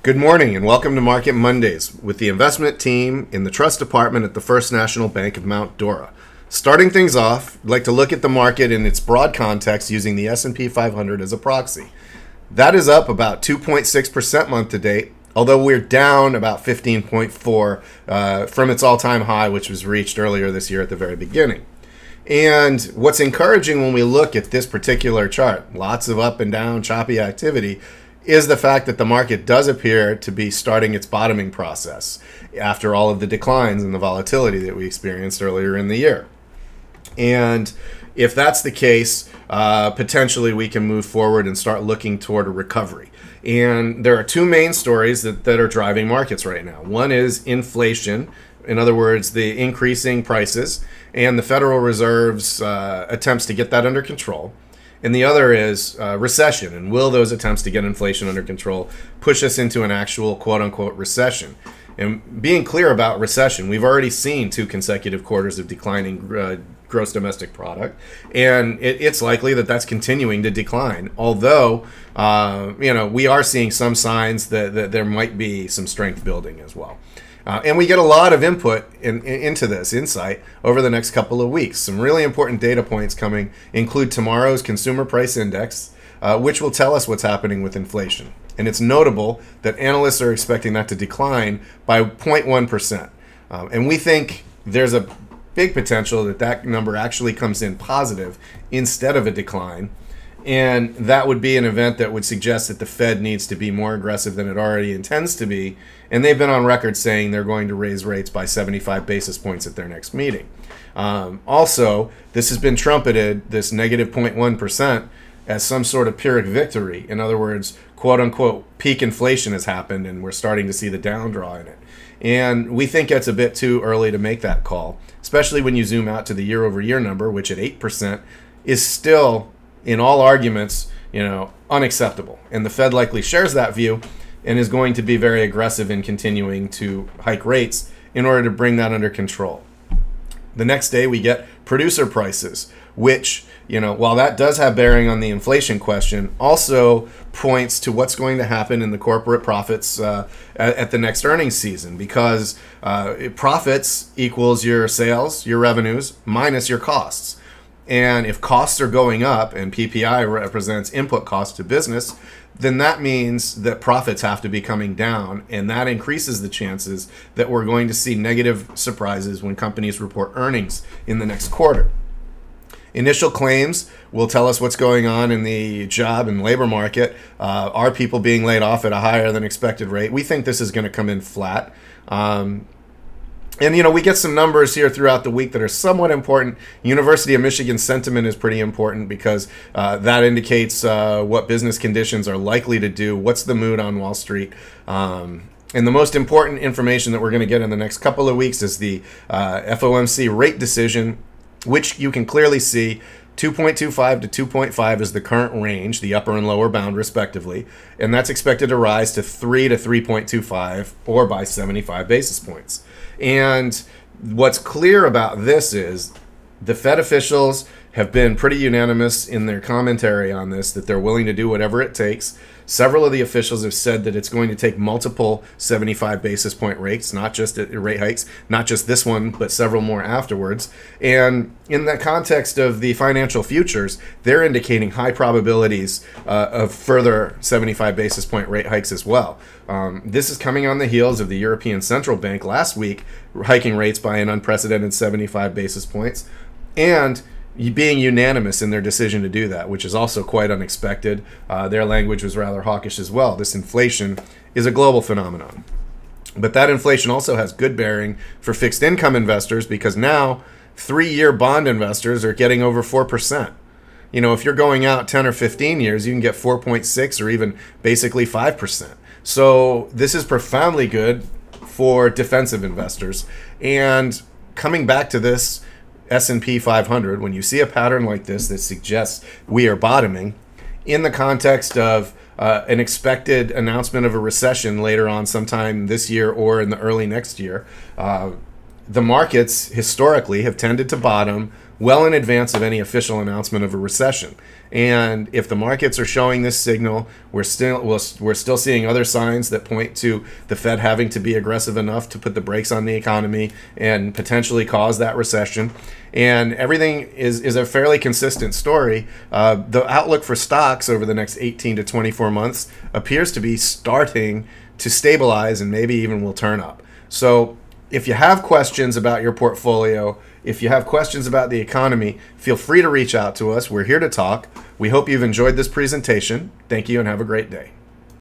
Good morning and welcome to Market Mondays with the investment team in the trust department at the First National Bank of Mount Dora. Starting things off, I'd like to look at the market in its broad context using the S&P 500 as a proxy. That is up about 2.6% month to date, although we're down about 15.4 from its all-time high, which was reached earlier this year at the very beginning. And what's encouraging when we look at this particular chart, lots of up and down, choppy activity, is the fact that the market does appear to be starting its bottoming process after all of the declines and the volatility that we experienced earlier in the year. And if that's the case, potentially we can move forward and start looking toward a recovery. And there are two main stories that are driving markets right now. One is inflation, in other words, the increasing prices, and the Federal Reserve's attempts to get that under control. And the other is recession, and will those attempts to get inflation under control push us into an actual quote-unquote recession? And being clear about recession, we've already seen 2 consecutive quarters of declining gross domestic product, and it's likely that that's continuing to decline, although we are seeing some signs that there might be some strength building as well. And we get a lot of input into this insight over the next couple of weeks. Some really important data points coming include tomorrow's Consumer Price Index, which will tell us what's happening with inflation. And it's notable that analysts are expecting that to decline by 0.1%. And we think there's a big potential that that number actually comes in positive instead of a decline. And that would be an event that would suggest that the Fed needs to be more aggressive than it already intends to be. And they've been on record saying they're going to raise rates by 75 basis points at their next meeting. Also, this has been trumpeted, this negative 0.1%, as some sort of Pyrrhic victory. In other words, quote unquote, peak inflation has happened and we're starting to see the downdraw in it. And we think it's a bit too early to make that call, especially when you zoom out to the year-over-year number, which at 8% is still, in all arguments, unacceptable. And the Fed likely shares that view and is going to be very aggressive in continuing to hike rates in order to bring that under control. The next day we get producer prices, which, while that does have bearing on the inflation question, also points to what's going to happen in the corporate profits at the next earnings season, because profits equals your sales, your revenues, minus your costs. And if costs are going up, and PPI represents input costs to business, then that means that profits have to be coming down, and that increases the chances that we're going to see negative surprises when companies report earnings in the next quarter. Initial claims will tell us what's going on in the job and labor market. Are people being laid off at a higher than expected rate? We think this is going to come in flat. And, we get some numbers here throughout the week that are somewhat important. University of Michigan sentiment is pretty important because that indicates what business conditions are likely to do, what's the mood on Wall Street. And the most important information that we're going to get in the next couple of weeks is the FOMC rate decision, which you can clearly see 2.25 to 2.5 is the current range, the upper and lower bound respectively, and that's expected to rise to 3 to 3.25 or by 75 basis points. And what's clear about this is the Fed officials have been pretty unanimous in their commentary on this, that they're willing to do whatever it takes. Several of the officials have said that it's going to take multiple 75 basis point rates, not just rate hikes, not just this one, but several more afterwards. And in the context of the financial futures, they're indicating high probabilities of further 75 basis point rate hikes as well. This is coming on the heels of the European Central Bank last week hiking rates by an unprecedented 75 basis points, and being unanimous in their decision to do that, which is also quite unexpected. Their language was rather hawkish as well. This inflation is a global phenomenon. But that inflation also has good bearing for fixed income investors, because now 3-year bond investors are getting over 4%. If you're going out 10 or 15 years, you can get 4.6 or even basically 5%. So this is profoundly good for defensive investors. And coming back to this S&P 500, when you see a pattern like this that suggests we are bottoming in the context of an expected announcement of a recession later on sometime this year or in the early next year, the markets historically have tended to bottom well in advance of any official announcement of a recession. And if the markets are showing this signal, we're still seeing other signs that point to the Fed having to be aggressive enough to put the brakes on the economy and potentially cause that recession. And everything is a fairly consistent story. The outlook for stocks over the next 18 to 24 months appears to be starting to stabilize and maybe even will turn up. So if you have questions about your portfolio, if you have questions about the economy, feel free to reach out to us. We're here to talk. We hope you've enjoyed this presentation. Thank you and have a great day.